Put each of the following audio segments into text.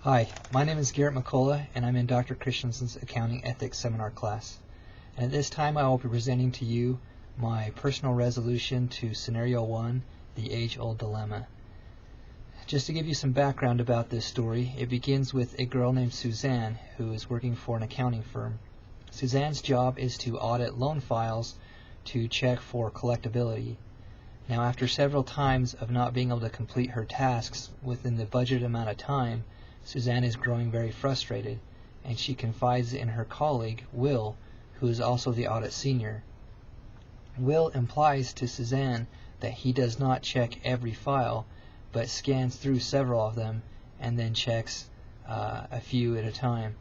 Hi, my name is Garrett McCullough, and I'm in Dr. Christensen's Accounting Ethics Seminar class. And at this time I will be presenting to you my personal resolution to Scenario 1, the age-old dilemma. Just to give you some background about this story, it begins with a girl named Suzanne who is working for an accounting firm. Suzanne's job is to audit loan files to check for collectability. Now, after several times of not being able to complete her tasks within the budgeted amount of time, Suzanne is growing very frustrated, and she confides in her colleague, Will, who is also the audit senior. Will implies to Suzanne that he does not check every file, but scans through several of them and then checks a few at a time.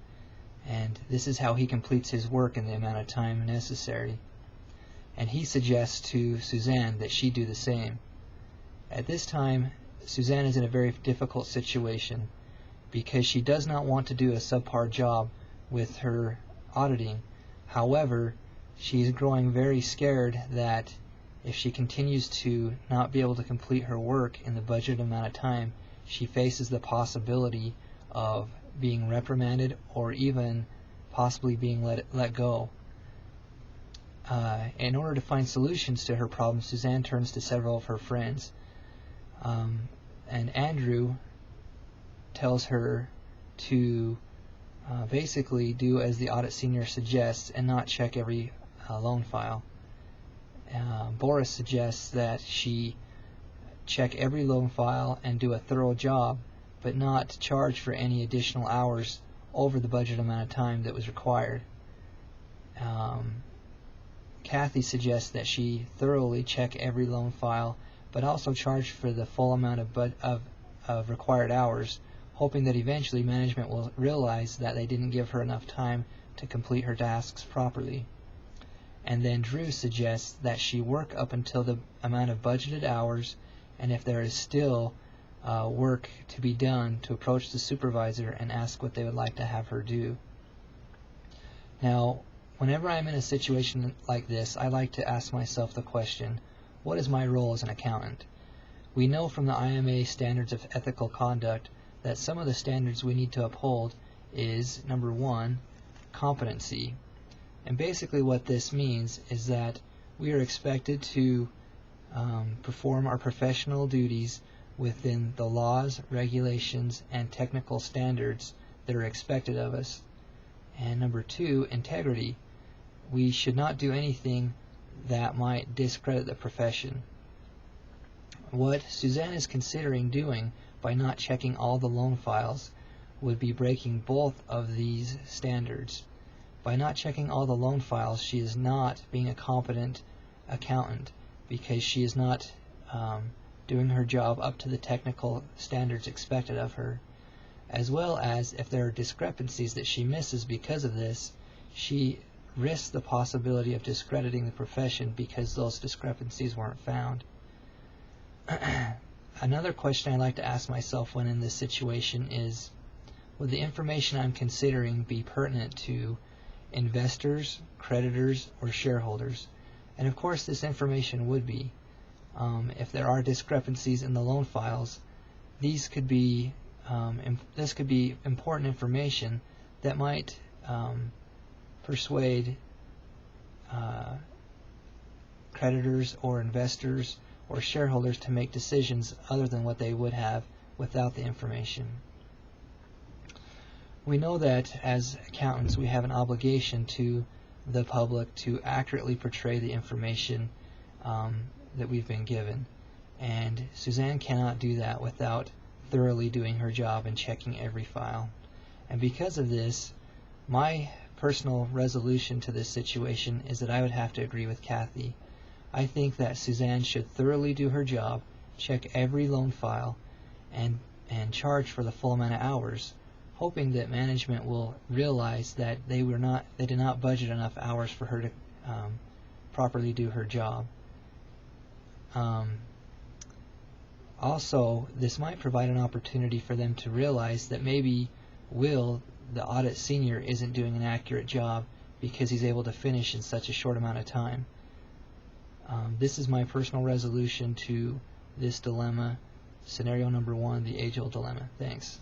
And this is how he completes his work in the amount of time necessary. And he suggests to Suzanne that she do the same. At this time, Suzanne is in a very difficult situation, because she does not want to do a subpar job with her auditing. However, she is growing very scared that if she continues to not be able to complete her work in the budgeted amount of time, she faces the possibility of being reprimanded or even possibly being let go. In order to find solutions to her problem, Suzanne turns to several of her friends. And Andrew tells her to basically do as the audit senior suggests and not check every loan file. Boris suggests that she check every loan file and do a thorough job, but not charge for any additional hours over the budget amount of time that was required. Kathy suggests that she thoroughly check every loan file, but also charge for the full amount of required hours, hoping that eventually management will realize that they didn't give her enough time to complete her tasks properly. And then Drew suggests that she work up until the amount of budgeted hours, and if there is still work to be done, to approach the supervisor and ask what they would like to have her do. Now, whenever I'm in a situation like this, I like to ask myself the question, what is my role as an accountant? We know from the IMA Standards of Ethical Conduct that some of the standards we need to uphold is, number one, competency. And basically what this means is that we are expected to perform our professional duties within the laws, regulations, and technical standards that are expected of us. And number two, integrity. We should not do anything that might discredit the profession. What Suzanne is considering doing by not checking all the loan files would be breaking both of these standards. By not checking all the loan files, she is not being a competent accountant, because she is not doing her job up to the technical standards expected of her. As well as, if there are discrepancies that she misses because of this, she risks the possibility of discrediting the profession because those discrepancies weren't found. Another question I like to ask myself when in this situation is, would the information I'm considering be pertinent to investors, creditors, or shareholders? And of course this information would be. If there are discrepancies in the loan files, this could be important information that might persuade creditors or investors or shareholders to make decisions other than what they would have without the information. We know that as accountants we have an obligation to the public to accurately portray the information that we've been given, and Suzanne cannot do that without thoroughly doing her job and checking every file. And because of this, my personal resolution to this situation is that I would have to agree with Kathy. I think that Suzanne should thoroughly do her job, check every loan file, and charge for the full amount of hours, hoping that management will realize that they did not budget enough hours for her to properly do her job. Also, this might provide an opportunity for them to realize that maybe Will, the audit senior, isn't doing an accurate job because he's able to finish in such a short amount of time. This is my personal resolution to this dilemma, scenario number 1, the age-old dilemma. Thanks.